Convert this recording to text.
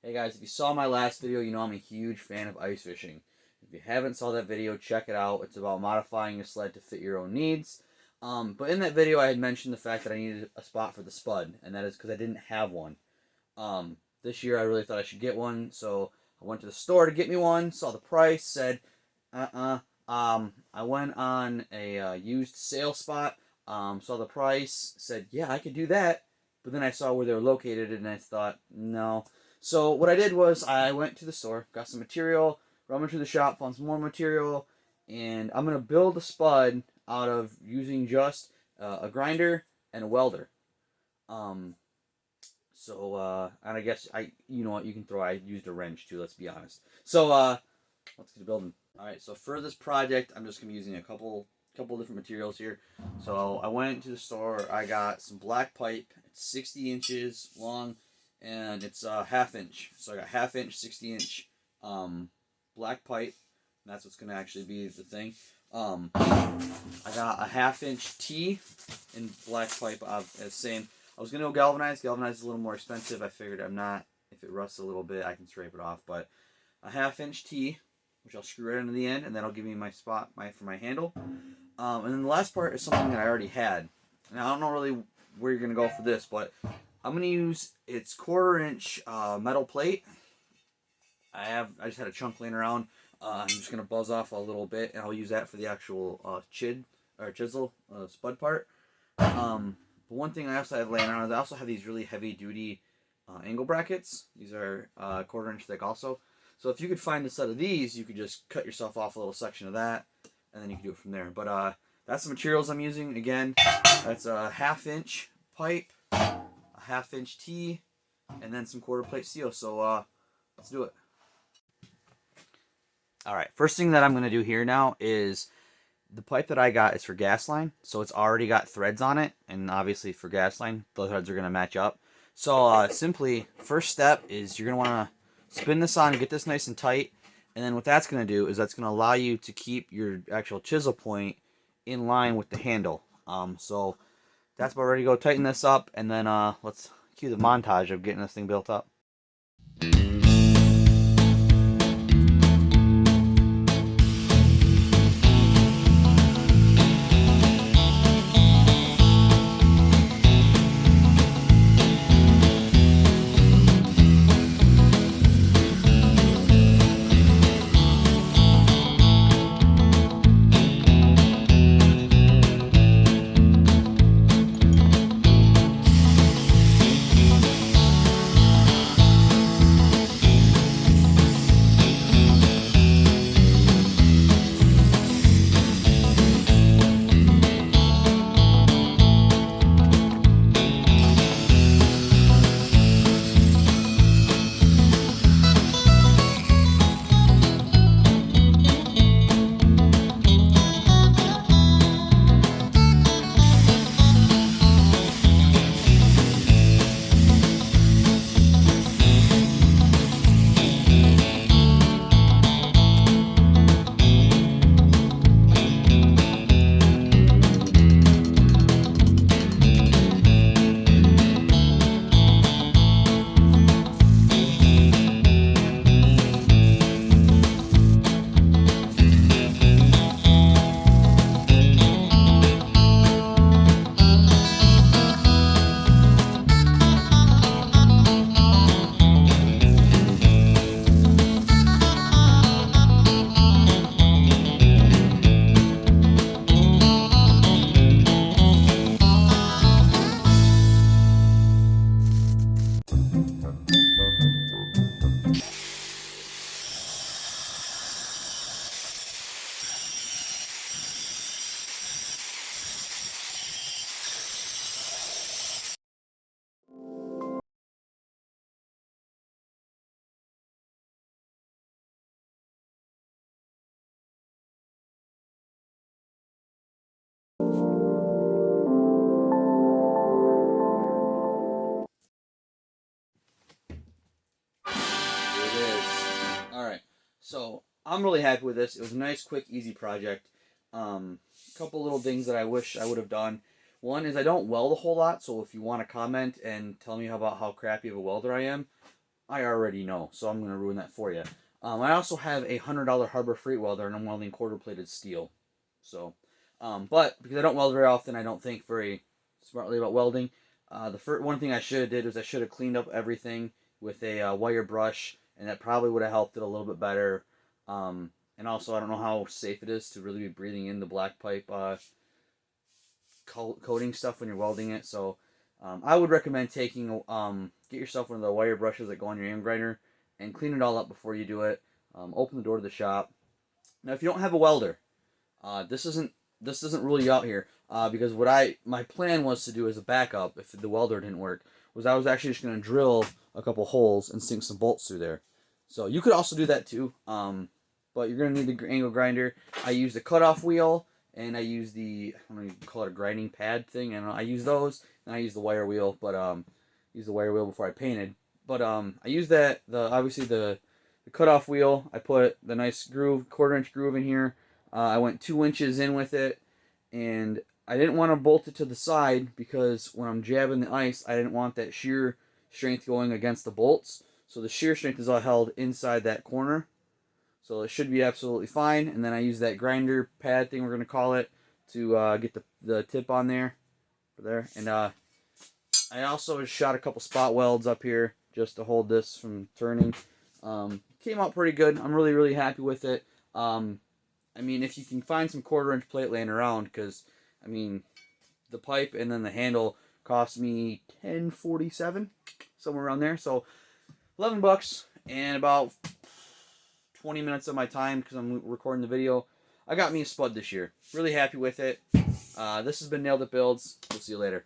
Hey guys, if you saw my last video, you know I'm a huge fan of ice fishing. If you haven't saw that video, check it out. It's about modifying your sled to fit your own needs. But in that video, I had mentioned the fact that I needed a spot for the Spud, and that is because I didn't have one. This year, I really thought I should get one, so I went to the store to get me one, saw the price, said, I went on a used sale spot, saw the price, said, yeah, I could do that. But then I saw where they were located, and I thought, no. So what I did was I went to the store, got some material, rummaged through the shop, found some more material, and I'm gonna build a Spud out of using just a grinder and a welder. Um, and I guess you know what, you can throw. I used a wrench too. Let's be honest. So let's get to building. All right. So for this project, I'm just gonna be using a couple different materials here. So I went to the store. I got some black pipe. It's 60 inches long, and it's a half inch. So I got half inch, 60-inch black pipe. And that's what's gonna actually be the thing. I got a half-inch T in black pipe. Same. I was gonna go galvanized. Galvanized is a little more expensive. I figured if it rusts a little bit, I can scrape it off. But a half-inch T, which I'll screw right into the end, and that'll give me my spot for my handle. And then the last part is something that I already had. Now I don't know really where you're gonna go for this, but I'm gonna use its 1/4-inch metal plate. I just had a chunk laying around. I'm just gonna buzz off a little bit, and I'll use that for the actual chisel Spud part. But one thing I also have laying around is I also have these really heavy duty angle brackets. These are 1/4-inch thick also. So if you could find a set of these, you could just cut yourself off a little section of that, and then you can do it from there. But that's the materials I'm using. Again, that's a half-inch pipe, a half-inch T, and then some 1/4 plate steel. So let's do it. All right, first thing that I'm going to do here now is the pipe that I got is for gas line, so it's already got threads on it, and obviously for gas line, the threads are going to match up. So simply, first step is you're going to want to spin this on and get this nice and tight, and then what that's going to do is that's going to allow you to keep your actual chisel point in line with the handle. So that's about ready to go. Tighten this up, and then let's cue the montage of getting this thing built up. So I'm really happy with this. It was a nice, quick, easy project. A couple little things that I wish I would have done. One is I don't weld a whole lot, so if you want to comment and tell me about how crappy of a welder I am, I already know, so I'm going to ruin that for you. I also have a $100 Harbor Freight welder, and I'm welding quarter-plated steel. So, but because I don't weld very often, I don't think very smartly about welding. The first one thing I should have did was I should have cleaned up everything with a wire brush, and that probably would have helped it a little bit better. And also, I don't know how safe it is to really be breathing in the black pipe coating stuff when you're welding it. So, I would recommend taking get yourself one of the wire brushes that go on your angle grinder and clean it all up before you do it. Open the door to the shop. Now, if you don't have a welder, this doesn't rule you out here, because my plan was to do as a backup if the welder didn't work was I was actually just going to drill a couple holes and sink some bolts through there. So you could also do that too, but you're going to need the angle grinder. I use the cutoff wheel, and I use I don't know, you call it a grinding pad thing. I use those, and I use the wire wheel, but use the wire wheel before I painted. But I use obviously the cutoff wheel. I put the nice groove, 1/4 inch groove in here. I went 2 inches in with it, and I didn't want to bolt it to the side because when I'm jabbing the ice, I didn't want that shear strength going against the bolts. So the shear strength is all held inside that corner. So it should be absolutely fine. And then I use that grinder pad thing, we're going to call it, to get the tip on there. And I also shot a couple spot welds up here just to hold this from turning. Came out pretty good. I'm really, really happy with it. I mean, if you can find some 1/4 inch plate laying around, because, I mean, the pipe and then the handle cost me $10.47, somewhere around there. So, $11 and about 20 minutes of my time because I'm recording the video. I got me a Spud this year. Really happy with it. This has been Nailed It Builds. We'll see you later.